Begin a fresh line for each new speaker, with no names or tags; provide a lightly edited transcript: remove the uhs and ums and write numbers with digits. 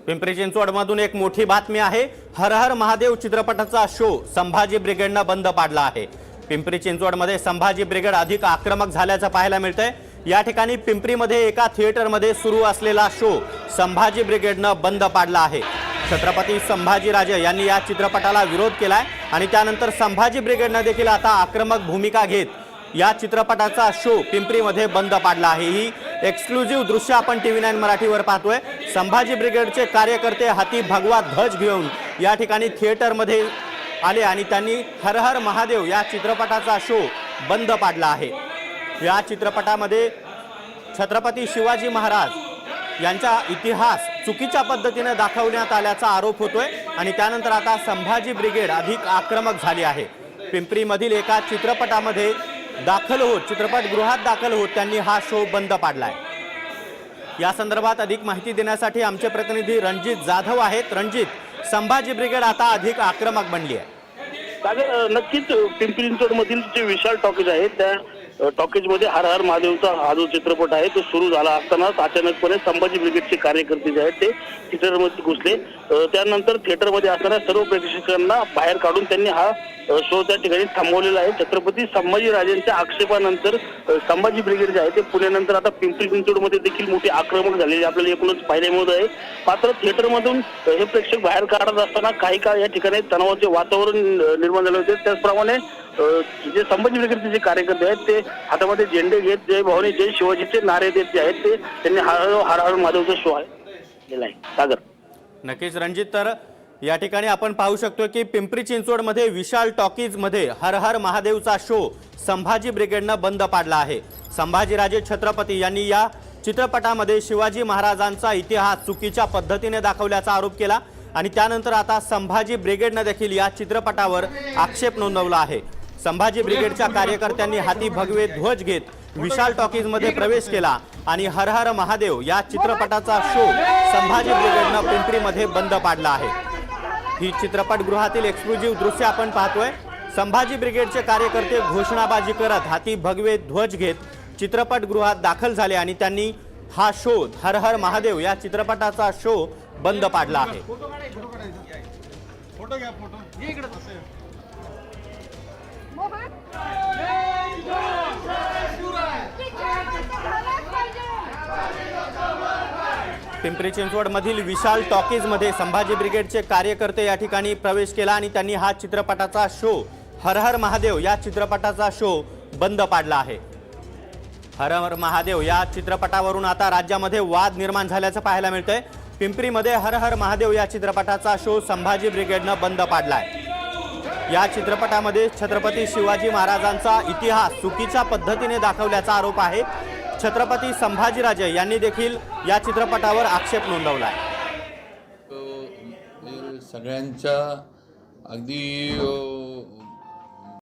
पिंपरी चिंचवडमधून एक मोठी बातमी आहे। हर हर महादेव चित्रपटाचा शो संभाजी ब्रिगेडने बंद पाडला आहे। पिंपरी चिंचवडमध्ये संभाजी ब्रिगेड अधिक आक्रमक झाल्याचं पाहायला मिळतंय। या ठिकाणी पिंपरीमध्ये एका थिएटरमध्ये सुरू असलेला शो संभाजी ब्रिगेडने बंद पाडला आहे। छत्रपती संभाजीराजे यांनी या चित्रपटाला विरोध केलाय आणि त्यानंतर संभाजी ब्रिगेडने देखील आता आक्रमक भूमिका घेत या चित्रपटाचा शो पिंपरीमध्ये बंद पाडला आहे। ही एक्सक्लुझिव्ह दृश्य आपण TV9 मराठीवर पाहतोय। संभाजी ब्रिगेडचे कार्यकर्ते हाती भगवा ध्वज घेऊन या ठिकाणी थिएटरमध्ये आले आणि त्यांनी हर हर महादेव या चित्रपटाचा शो बंद पाडला आहे। या चित्रपटामध्ये छत्रपती शिवाजी महाराज यांचा इतिहास चुकीच्या पद्धतीने दाखवण्यात आल्याचा आरोप होतोय आणि त्यानंतर आता संभाजी ब्रिगेड अधिक आक्रमक झाली आहे। पिंपरीमधील एका चित्रपटामध्ये चित्रपटगृहात दाखल होत त्यांनी हा शो बंद पाडलाय। या संदर्भात अधिक माहिती देण्यासाठी आमचे प्रतिनिधी रणजित जाधव आहेत। रणजित, संभाजी ब्रिगेड आता अधिक आक्रमक बनली आहे।
नक्कीच पिंपरी चिंचवडमधील जे विशाल टॉकीज आहे त्या टॉकीजमध्ये हर हर महादेवचा हा जो चित्रपट आहे तो सुरू झाला असतानाच अचानकपणे संभाजी ब्रिगेडचे कार्यकर्ते जे आहेत ते थिएटरमध्ये घुसले। त्यानंतर थिएटरमध्ये असणाऱ्या सर्व प्रेक्षकांना बाहेर काढून त्यांनी हा शो त्या ठिकाणी थांबवलेला आहे। छत्रपती संभाजीराजांच्या आक्षेपानंतर संभाजी ब्रिगेड जे आहे ते पुण्यानंतर आता पिंपरी चिंचवडमध्ये देखील मोठी आक्रमक झालेली आपल्याला एकूणच पाहायला मिळत आहे। मात्र थिएटरमधून हे प्रेक्षक बाहेर काढत असताना काही काळ या ठिकाणी तणावाचे वातावरण निर्माण झाले होते। त्याचप्रमाणे जे संभाजी ब्रिगेडचे जे कार्यकर्ते आहेत ते हातामध्ये झेंडे घेत जय भवानी जय शिवाजीचे नारे देत जे आहेत ते त्यांनी हर हर महादेवचा शो आहे सागर।
नक्कीच रणजित, तर या ठिकाणी आपण पाहू शकतो की पिंपरी चिंचवडमध्ये विशाल टॉकीज मध्ये हर हर महादेवचा शो संभाजी ब्रिगेडने बंद पाडला आहे। संभाजीराजे छत्रपती यांनी या चित्रपटामध्ये शिवाजी महाराजांचा इतिहास चुकीच्या पद्धतीने दाखवल्याचा आरोप केला आणि त्यानंतर आता संभाजी ब्रिगेडने देखील या चित्रपटावर आक्षेप नोंदवला आहे। संभाजी ब्रिगेडच्या कार्यकर्त्यांनी हाती भगवे ध्वज घेत विशाल टॉकीज मध्ये प्रवेश केला आणि हर हर महादेव या चित्रपटाचा शो संभाजी ब्रिगेडने पिंपरीमध्ये बंद पाडला आहे। ही चित्रपटगृहातील एक्सक्लुझिव्ह दृश्य आपण पाहतोय। संभाजी ब्रिगेडचे कार्यकर्ते घोषणाबाजी करत हाती भगवे ध्वज घेत चित्रपटगृहात दाखल झाले आणि त्यांनी हा शो हर हर महादेव या चित्रपटाचा शो बंद पाडला आहे। पिंपरी चिंचवड मधील विशाल टॉकीज मध्ये संभाजी ब्रिगेडचे कार्यकर्ते या ठिकाणी प्रवेश केला आणि त्यांनी हा चित्रपटाचा शो हर हर महादेव या चित्रपटाचा शो बंद पाडला आहे। हर हर महादेव या चित्रपटावरून आता राज्यामध्ये वाद निर्माण झाल्याचं पाहायला मिळतंय। पिंपरीमध्ये हर हर महादेव या चित्रपटाचा शो संभाजी ब्रिगेडने बंद पाडलाय। या चित्रपटामध्ये छत्रपती शिवाजी महाराजांचा इतिहास चुकीच्या पद्धतीने दाखवल्याचा आरोप आहे। छत्रपती संभाजीराजे यांनी देखील या चित्रपटावर आक्षेप नोंदवला आहे।
सगळ्यांच्या अगदी